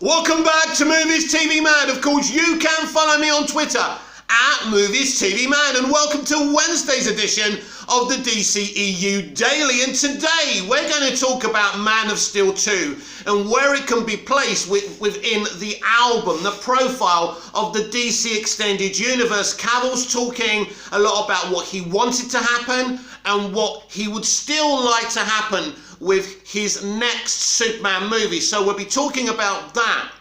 Welcome back to Movies TV Man. Of course, you can follow me on Twitter at Movies TV Man, and welcome to Wednesday's edition of the DCEU Daily. And today we're going to talk about Man of Steel 2 and where it can be placed within the album, the profile of the DC Extended Universe. Cavill's talking a lot about what he wanted to happen and what he would still like to happen with his next Superman movie. So we'll be talking about that.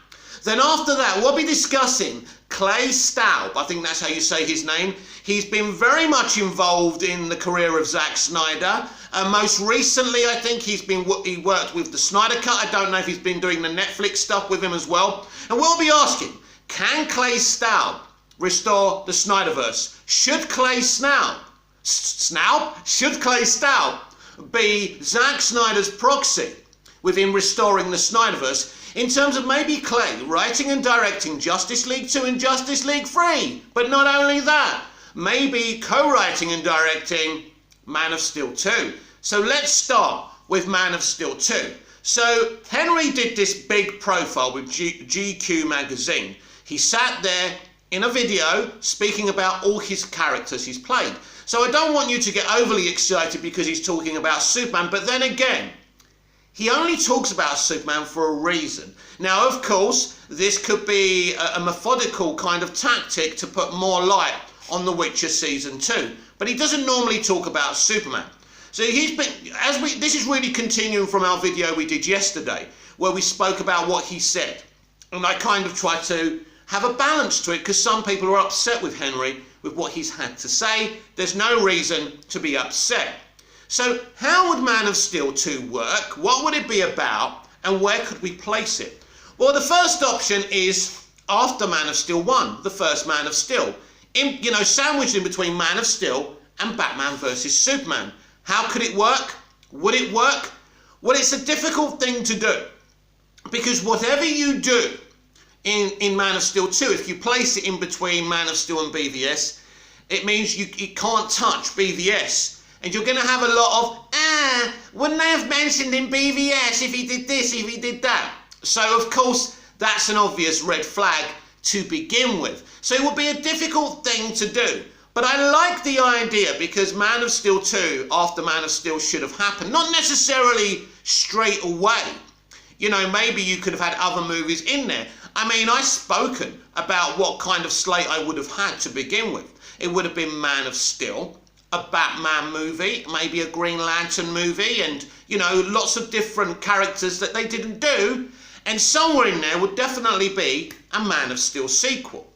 Then after that, we'll be discussing Clay Staub. I think that's how you say his name. He's been very much involved in the career of Zack Snyder. Most recently, I think he worked with the Snyder Cut. I don't know if he's been doing the Netflix stuff with him as well. And we'll be asking, can Clay Staub restore the Snyderverse? Should Clay Staub be Zack Snyder's proxy with him restoring the Snyderverse, in terms of maybe Clay writing and directing Justice League 2 and Justice League 3? But not only that, maybe co-writing and directing Man of Steel 2. So let's start with Man of Steel 2. So Henry did this big profile with GQ magazine. He sat there in a video speaking about all his characters he's played. So I don't want you to get overly excited because he's talking about Superman, but then again, he only talks about Superman for a reason. Now, of course, this could be a methodical kind of tactic to put more light on The Witcher Season 2, but he doesn't normally talk about Superman. So this is really continuing from our video we did yesterday, where we spoke about what he said. And I kind of tried to have a balance to it, because some people are upset with Henry with what he's had to say. There's no reason to be upset. So how would Man of Steel 2 work? What would it be about? And where could we place it? Well, the first option is after Man of Steel 1, the first Man of Steel. Sandwiched in between Man of Steel and Batman vs Superman. How could it work? Would it work? Well, it's a difficult thing to do, because whatever you do in Man of Steel 2, if you place it in between Man of Steel and BVS, it means you can't touch BVS. And you're going to have a lot of, wouldn't they have mentioned in BVS if he did this, if he did that? So, of course, that's an obvious red flag to begin with. So it would be a difficult thing to do. But I like the idea, because Man of Steel 2, after Man of Steel, should have happened. Not necessarily straight away. Maybe you could have had other movies in there. I mean, I've spoken about what kind of slate I would have had to begin with. It would have been Man of Steel, a Batman movie, maybe a Green Lantern movie, and, lots of different characters that they didn't do. And somewhere in there would definitely be a Man of Steel sequel.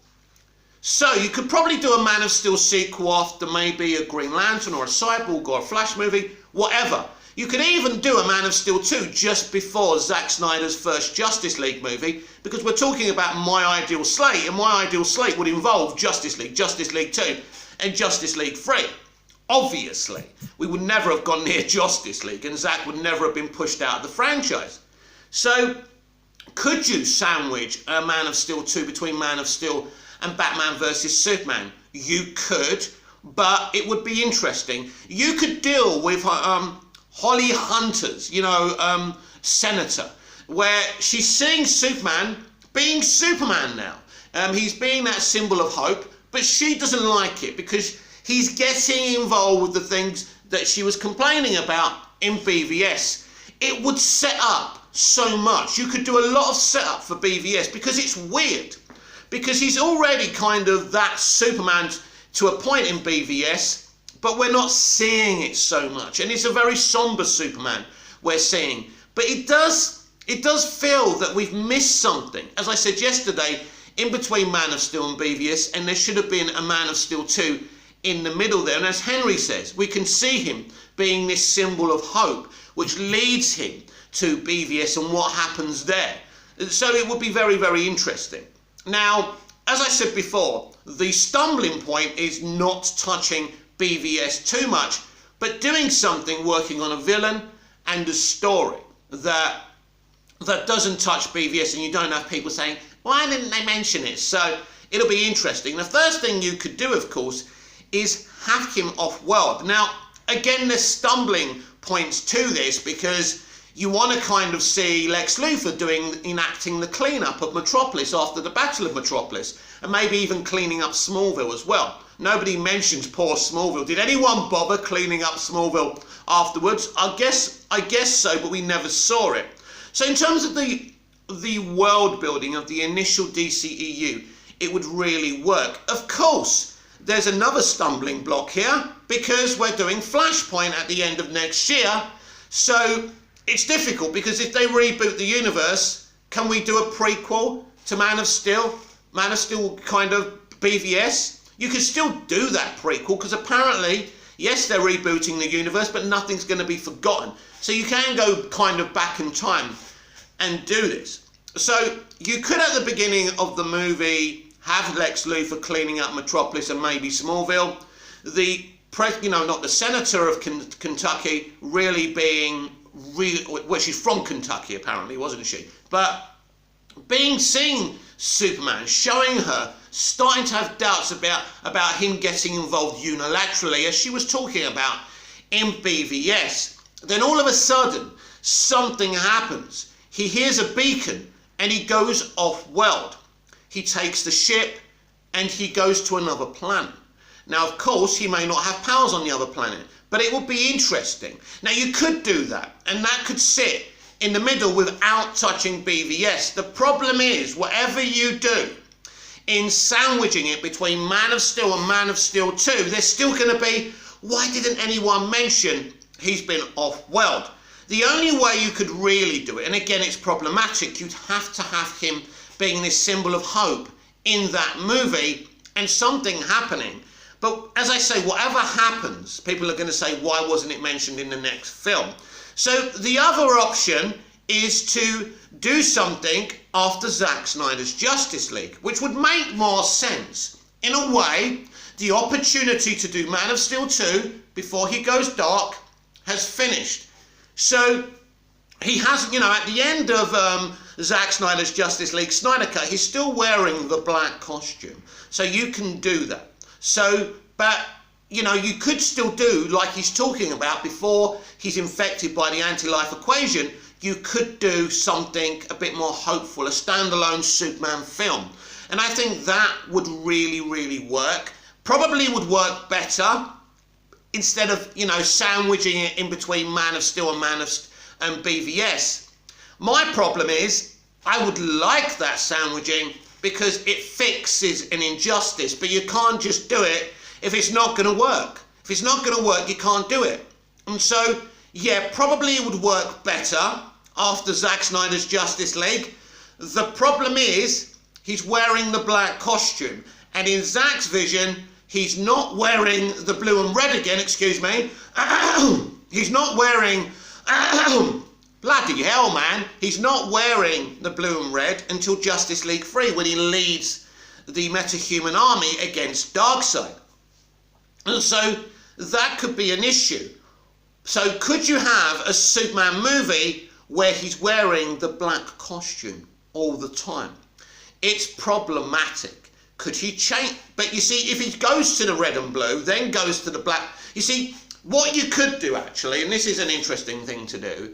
So you could probably do a Man of Steel sequel after maybe a Green Lantern or a Cyborg or a Flash movie, whatever. You could even do a Man of Steel 2 just before Zack Snyder's first Justice League movie, because we're talking about my ideal slate, and my ideal slate would involve Justice League 2, and Justice League 3. Obviously, we would never have gone near Justice League, and Zack would never have been pushed out of the franchise. So, could you sandwich a Man of Steel 2 between Man of Steel and Batman vs Superman? You could, but it would be interesting. You could deal with Holly Hunter's, senator, where she's seeing Superman being Superman now. He's being that symbol of hope, but she doesn't like it because he's getting involved with the things that she was complaining about in BVS. It would set up so much. You could do a lot of setup for BVS, because it's weird. Because he's already kind of that Superman to a point in BVS, but we're not seeing it so much. And it's a very somber Superman we're seeing. But it does feel that we've missed something. As I said yesterday, in between Man of Steel and BVS, and there should have been a Man of Steel 2 in the middle there. And as Henry says, we can see him being this symbol of hope, which leads him to BVS and what happens there. So it would be very, very interesting. Now, as I said before, the stumbling point is not touching BVS too much, but doing something, working on a villain and a story that doesn't touch BVS, and you don't have people saying, why didn't they mention it? So it'll be interesting. The first thing you could do, of course, is have him off-world. Now, again, there's stumbling points to this, because you want to kind of see Lex Luthor enacting the cleanup of Metropolis after the Battle of Metropolis, and maybe even cleaning up Smallville as well. Nobody mentions poor Smallville. Did anyone bother cleaning up Smallville afterwards? I guess so, but we never saw it. So in terms of the world building of the initial DCEU, it would really work. Of course, there's another stumbling block here, because we're doing Flashpoint at the end of next year. So it's difficult, because if they reboot the universe, can we do a prequel to Man of Steel? Man of Steel kind of BVS? You could still do that prequel, because apparently, yes, they're rebooting the universe, but nothing's going to be forgotten. So you can go kind of back in time and do this. So you could, at the beginning of the movie, have Lex Luthor cleaning up Metropolis and maybe Smallville. Not the senator of Kentucky really being well, she's from Kentucky apparently, wasn't she? But seeing Superman, showing her, starting to have doubts about him getting involved unilaterally, as she was talking about in BVS. Then all of a sudden, something happens. He hears a beacon and he goes off-world. He takes the ship and he goes to another planet. Now, of course, he may not have powers on the other planet, but it would be interesting. Now, you could do that, and that could sit in the middle without touching BVS. The problem is, whatever you do in sandwiching it between Man of Steel and Man of Steel 2, there's still going to be, why didn't anyone mention he's been off-world? The only way you could really do it, and again it's problematic, you'd have to have him being this symbol of hope in that movie and something happening. But as I say, whatever happens, people are going to say, why wasn't it mentioned in the next film? So the other option is to do something after Zack Snyder's Justice League, which would make more sense. In a way, the opportunity to do Man of Steel 2 before he goes dark has finished. So he has, at the end of Zack Snyder's Justice League Snyder Cut, he's still wearing the black costume. So you can do that. So, but, you could still do, like he's talking about, before he's infected by the anti-life equation, you could do something a bit more hopeful, a standalone Superman film. And I think that would really, really work. Probably would work better instead of, sandwiching it in between Man of Steel and BVS. My problem is, I would like that sandwiching because it fixes an injustice, but you can't just do it if it's not going to work. If it's not going to work, you can't do it. And so, yeah, probably it would work better after Zack Snyder's Justice League. The problem is, he's wearing the black costume, and in Zack's vision, he's not wearing the blue and red again, excuse me. He's not wearing, bloody hell, man. He's not wearing the blue and red until Justice League 3, when he leads the metahuman army against Darkseid. And so that could be an issue. So could you have a Superman movie where he's wearing the black costume all the time? It's problematic. Could he change? But you see, if he goes to the red and blue, then goes to the black, you see, what you could do actually, and this is an interesting thing to do,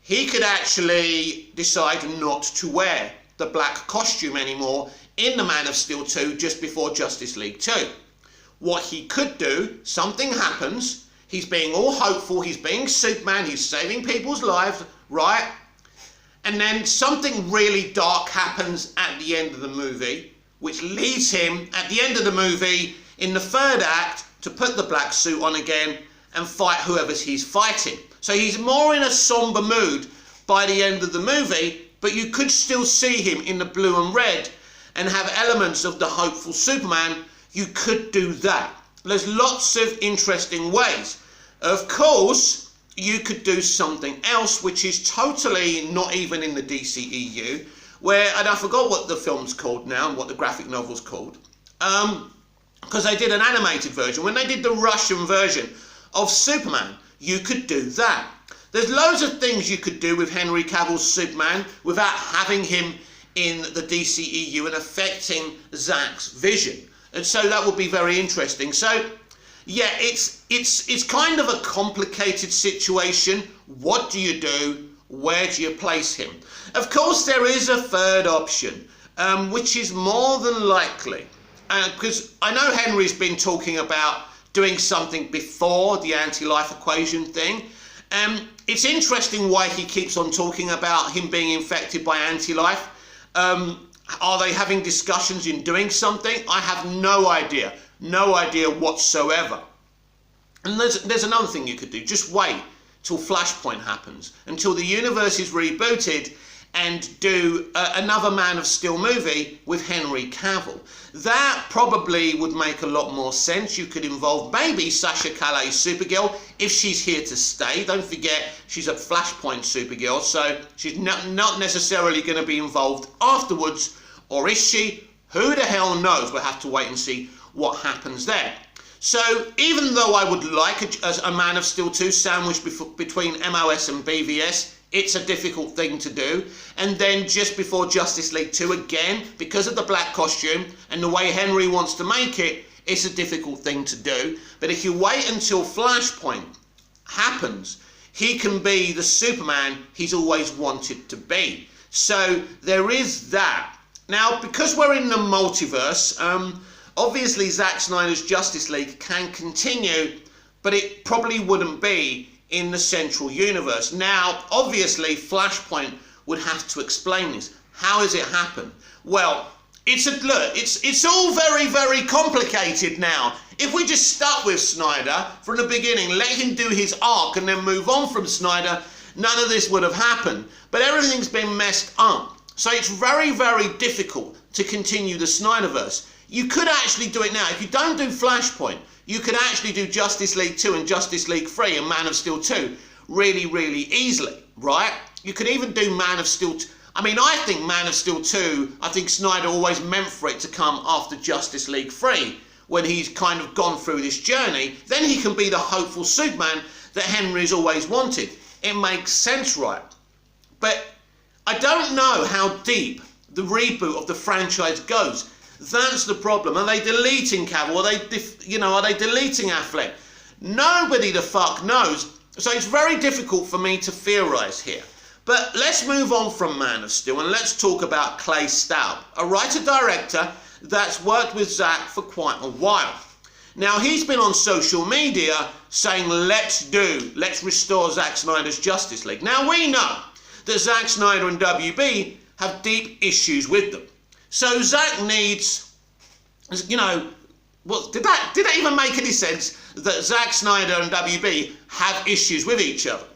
he could actually decide not to wear the black costume anymore in the Man of Steel 2 just before Justice League 2. What he could do, something happens, he's being all hopeful, he's being Superman, he's saving people's lives, right? And then something really dark happens at the end of the movie, which leads him, at the end of the movie, in the third act, to put the black suit on again and fight whoever he's fighting. So he's more in a somber mood by the end of the movie, but you could still see him in the blue and red and have elements of the hopeful Superman. You could do that. There's lots of interesting ways. Of course, you could do something else which is totally not even in the DCEU, where, and I forgot what the film's called now and what the graphic novel's called, because they did an animated version. When they did the Russian version of Superman, you could do that. There's loads of things you could do with Henry Cavill's Superman without having him in the DCEU and affecting Zack's vision. And so that would be very interesting. So, yeah, it's kind of a complicated situation. What do you do? where do you place him? Of course, there is a third option, which is more than likely, because I know Henry's been talking about doing something before the anti-life equation thing. It's interesting why he keeps on talking about him being infected by anti-life. Are they having discussions in doing something? I have no idea whatsoever. And there's another thing you could do. Just wait till Flashpoint happens, until the universe is rebooted, and do another Man of Steel movie with Henry Cavill. That probably would make a lot more sense. You could involve maybe Sasha Calais Supergirl, if she's here to stay. Don't forget, she's a Flashpoint Supergirl, so she's not necessarily going to be involved afterwards. Or is she? Who the hell knows? We'll have to wait and see what happens there. So even though I would like a Man of Steel 2 sandwiched between MOS and BVS, it's a difficult thing to do. And then just before Justice League 2, again, because of the black costume and the way Henry wants to make it, it's a difficult thing to do. But if you wait until Flashpoint happens, he can be the Superman he's always wanted to be. So there is that. Now, because we're in the multiverse, obviously Zack Snyder's Justice League can continue, but it probably wouldn't be in the central universe. Now, obviously, Flashpoint would have to explain this. How has it happened? Well, it's all very, very complicated now. If we just start with Snyder from the beginning, let him do his arc and then move on from Snyder, none of this would have happened. But everything's been messed up. So it's very, very difficult to continue the Snyderverse. You could actually do it now. If you don't do Flashpoint, you could actually do Justice League 2 and Justice League 3 and Man of Steel 2 really, really easily, right? You could even do Man of Steel 2. I mean, I think Man of Steel 2, I think Snyder always meant for it to come after Justice League 3, when he's kind of gone through this journey. Then he can be the hopeful Superman that Henry's always wanted. It makes sense, right? But I don't know how deep the reboot of the franchise goes. That's the problem. Are they deleting Cavill? Are they deleting Affleck? Nobody the fuck knows. So it's very difficult for me to theorise here. But let's move on from Man of Steel and let's talk about Clay Staub, a writer-director that's worked with Zack for quite a while. Now, he's been on social media saying, let's restore Zack Snyder's Justice League. Now, we know that Zack Snyder and WB have deep issues with them. So Zack needs, did that even make any sense, that Zack Snyder and WB have issues with each other?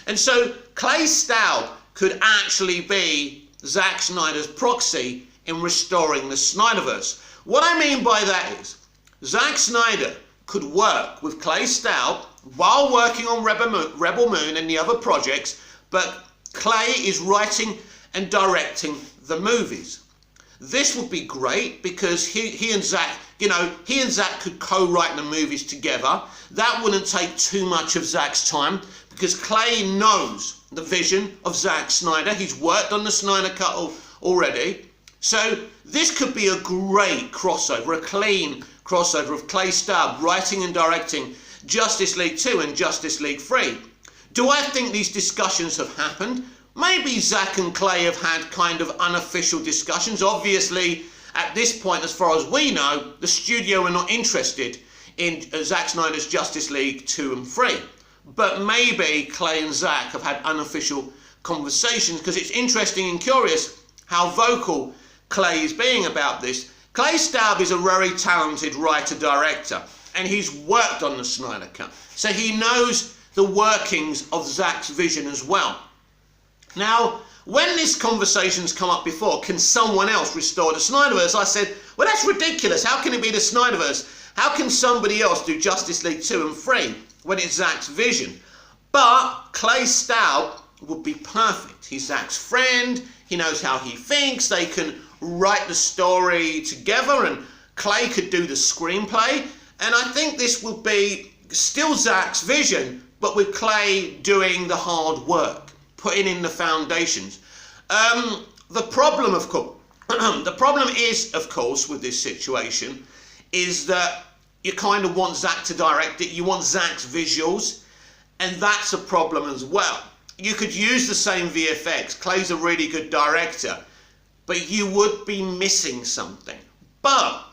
And so Clay Staub could actually be Zack Snyder's proxy in restoring the Snyderverse. What I mean by that is, Zack Snyder could work with Clay Staub while working on Rebel Moon and the other projects, but Clay is writing and directing the movies. This would be great because he and Zack could co-write the movies together. That wouldn't take too much of Zack's time because Clay knows the vision of Zack Snyder. He's worked on the Snyder Cut already. So this could be a great crossover, a clean crossover of Clay Staub writing and directing Justice League 2 and Justice League 3. Do I think these discussions have happened? Maybe Zack and Clay have had kind of unofficial discussions. Obviously, at this point, as far as we know, the studio are not interested in Zack Snyder's Justice League 2 and 3. But maybe Clay and Zack have had unofficial conversations, because it's interesting and curious how vocal Clay is being about this. Clay Staub is a very talented writer-director, and he's worked on the Snyder Cut. So he knows the workings of Zack's vision as well. Now, when this conversation's come up before, can someone else restore the Snyderverse? I said, well, that's ridiculous. How can it be the Snyderverse? How can somebody else do Justice League 2 and 3 when it's Zack's vision? But Clay Staub would be perfect. He's Zack's friend. He knows how he thinks. They can write the story together, and Clay could do the screenplay. And I think this would be still Zack's vision, but with Clay doing the hard work, putting in the foundations. The problem, of course, with this situation, is that you kind of want Zack to direct it. You want Zack's visuals, and that's a problem as well. you could use the same VFX. Clay's a really good director, but you would be missing something. But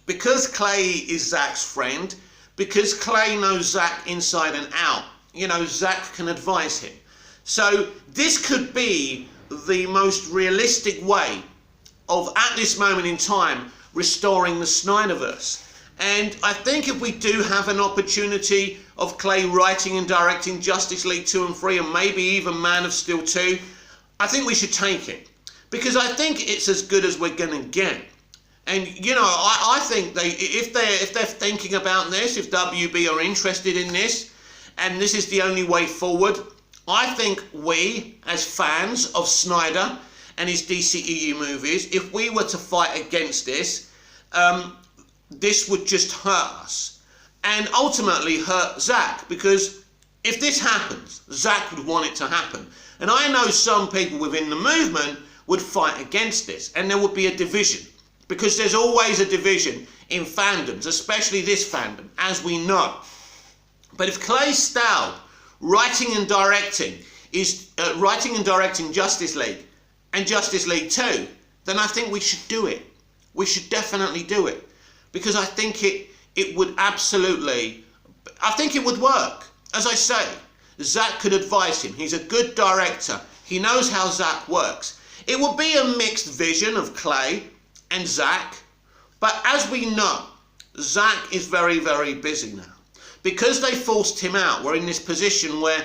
because Clay is Zack's friend, because Clay knows Zack inside and out, you know, Zack can advise him. So this could be the most realistic way of, at this moment in time, restoring the Snyderverse. And I think if we do have an opportunity of Clay writing and directing Justice League 2 and 3 and maybe even Man of Steel 2, I think we should take it. Because I think it's as good as we're going to get. And, you know, I think if they're thinking about this, if WB are interested in this, and this is the only way forward, I think we, as fans of Snyder and his DCEU movies, if we were to fight against this, this would just hurt us. And ultimately hurt Zack, because if this happens, Zack would want it to happen. And I know some people within the movement would fight against this, and there would be a division. Because there's always a division in fandoms, especially this fandom, as we know. But if Clay Staub writing and directing Justice League and Justice League 2, then I think we should do it. We should definitely do it. Because I think it would absolutely, I think it would work. As I say, Zack could advise him. He's a good director. He knows how Zack works. It would be a mixed vision of Clay and Zack, but as we know, Zack is very, very busy now. Because they forced him out, we're in this position where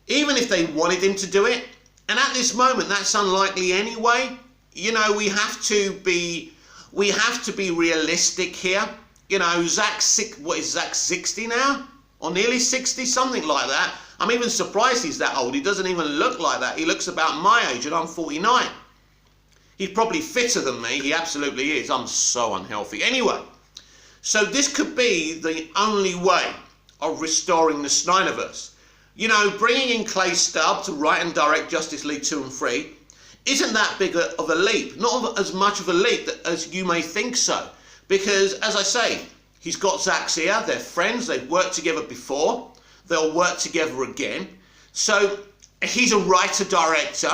even if they wanted him to do it, and at this moment that's unlikely anyway, you know, we have to be realistic here. You know, Zack's 60 now? Or nearly 60, something like that. I'm even surprised he's that old. He doesn't even look like that. He looks about my age and I'm 49. He's probably fitter than me. He absolutely is. I'm so unhealthy. Anyway, so this could be the only way of restoring the Snyderverse. You know, bringing in Clay Staub to write and direct Justice League 2 and 3 isn't that big of a leap. Not as much of a leap as you may think so. Because, as I say, he's got Zack's ear. They're friends. They've worked together before. They'll work together again. So, he's a writer-director.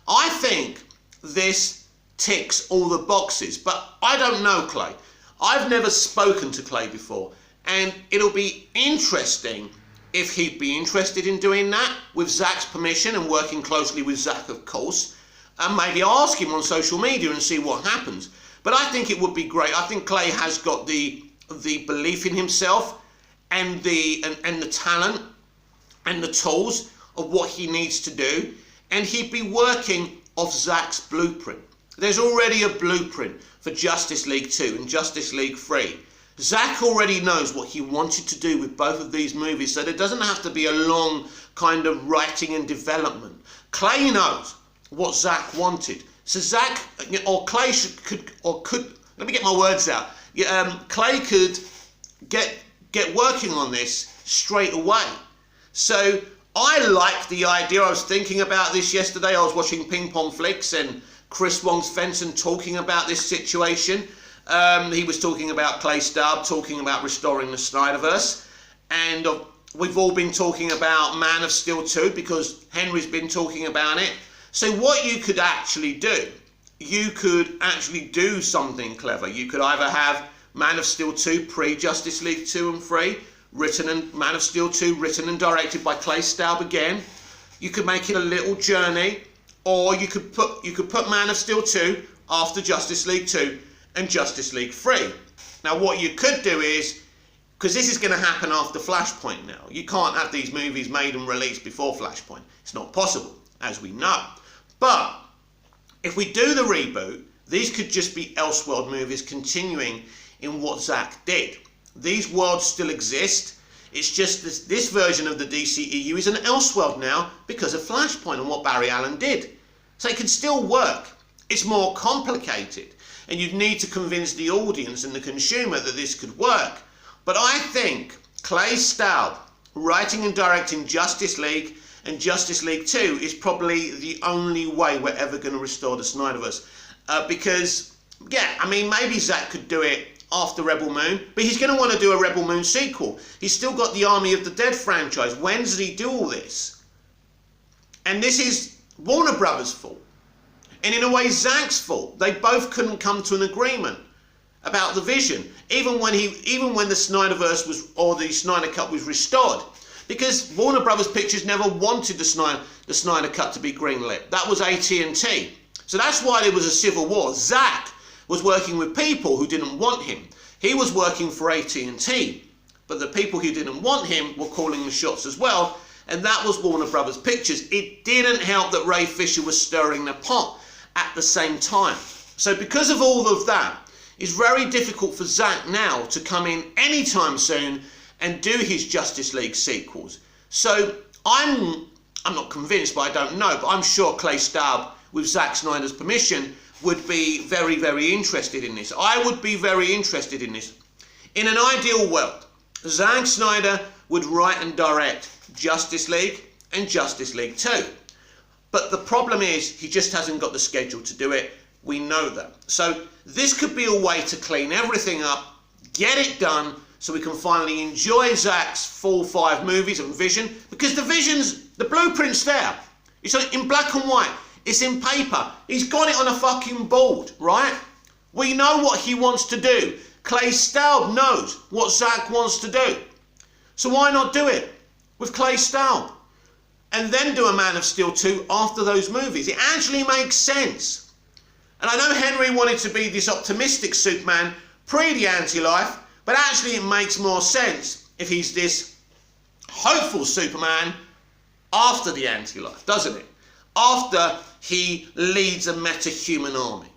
I think this ticks all the boxes, but I don't know Clay. I've never spoken to Clay before, and it'll be interesting if he'd be interested in doing that with Zack's permission and working closely with Zack, of course, and maybe ask him on social media and see what happens. But I think it would be great. I think Clay has got the belief in himself and the talent and the tools of what he needs to do, and he'd be working off Zack's blueprint. There's already a blueprint for Justice League 2 and Justice League 3. Zack already knows what he wanted to do with both of these movies, so there doesn't have to be a long kind of writing and development. Clay knows what Zack wanted. So Zack, or Clay could, let me get my words out. Clay could get working on this straight away. So I like the idea. I was thinking about this yesterday. I was watching Ping Pong Flicks and Chris Wong-Svensson talking about this situation. He was talking about Clay Staub, talking about restoring the Snyderverse. And we've all been talking about Man of Steel 2 because Henry's been talking about it. So what you could actually do, you could actually do something clever. You could either have Man of Steel 2 pre-Justice League 2 and 3, Man of Steel 2 written and directed by Clay Staub again. You could make it a little journey. Or you could put Man of Steel 2 after Justice League 2 and Justice League 3. Now what you could do is, because this is going to happen after Flashpoint now, you can't have these movies made and released before Flashpoint. It's not possible, as we know. But if we do the reboot, these could just be Elseworld movies continuing in what Zack did. These worlds still exist. It's just this version of the DCEU is an Elseworld now because of Flashpoint and what Barry Allen did. So it can still work. It's more complicated, and you'd need to convince the audience and the consumer that this could work. But I think Clay Staub writing and directing Justice League and Justice League 2 is probably the only way we're ever going to restore the Snyderverse. Because, yeah, I mean, maybe Zack could do it after Rebel Moon, but he's going to want to do a Rebel Moon sequel. He's still got the Army of the Dead franchise. When does he do all this? And this is Warner Brothers' fault. And in a way, Zack's fault. They both couldn't come to an agreement about the vision, even when the Snyderverse was, or the Snyder Cut was restored. Because Warner Brothers Pictures never wanted the Snyder Cut to be greenlit. That was AT&T. So that's why there was a civil war. Zack was working with people who didn't want him. He was working for AT&T. But the people who didn't want him were calling the shots as well. And that was Warner Brothers Pictures. It didn't help that Ray Fisher was stirring the pot at the same time. So because of all of that, it's very difficult for Zack now to come in anytime soon and do his Justice League sequels. So I'm not convinced, but I don't know, but I'm sure Clay Staub, with Zack Snyder's permission, would be very, very interested in this. I would be very interested in this. In an ideal world, Zack Snyder would write and direct Justice League and Justice League 2. But the problem is, he just hasn't got the schedule to do it. We know that. So this could be a way to clean everything up, get it done, so we can finally enjoy Zack's full 5 movies and vision. Because the blueprint's there. It's in black and white. It's in paper. He's got it on a fucking board, right? We know what he wants to do. Clay Staub knows what Zack wants to do. So why not do it with Clay Staub? And then do a Man of Steel 2 after those movies. It actually makes sense. And I know Henry wanted to be this optimistic Superman pre the anti-life, but actually it makes more sense if he's this hopeful Superman after the anti-life, doesn't it? After he leads a meta-human army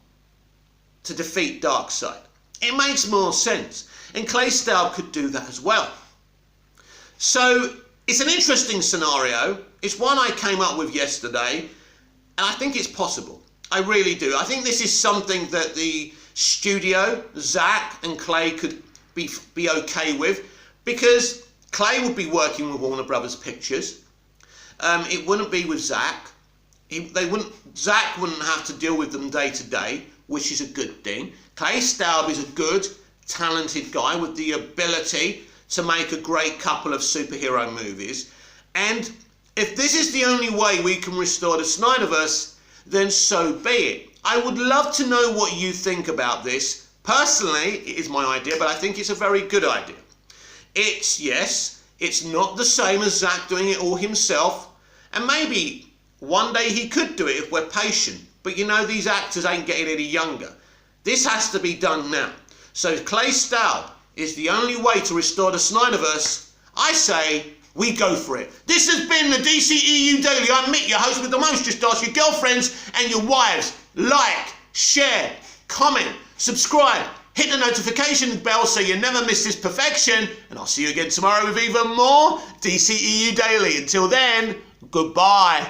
to defeat Darkseid. It makes more sense. And Clay Staub could do that as well. So it's an interesting scenario. It's one I came up with yesterday, and I think it's possible. I really do. I think this is something that the studio, Zack and Clay, could be okay with, because Clay would be working with Warner Brothers Pictures. It wouldn't be with Zack. Zack wouldn't have to deal with them day to day, which is a good thing. Clay Staub is a good, talented guy with the ability to make a great couple of superhero movies. And if this is the only way we can restore the Snyderverse, then so be it. I would love to know what you think about this. Personally, it is my idea, but I think it's a very good idea. It's not the same as Zack doing it all himself, and maybe one day he could do it if we're patient. But you know, these actors ain't getting any younger. This has to be done now. So Clay Staub is the only way to restore the Snyderverse. I say we go for it. This has been the DCEU Daily. I'm Mick, your host with the most. Just ask your girlfriends and your wives. Like, share, comment, subscribe, hit the notification bell so you never miss this perfection. And I'll see you again tomorrow with even more DCEU Daily. Until then, goodbye.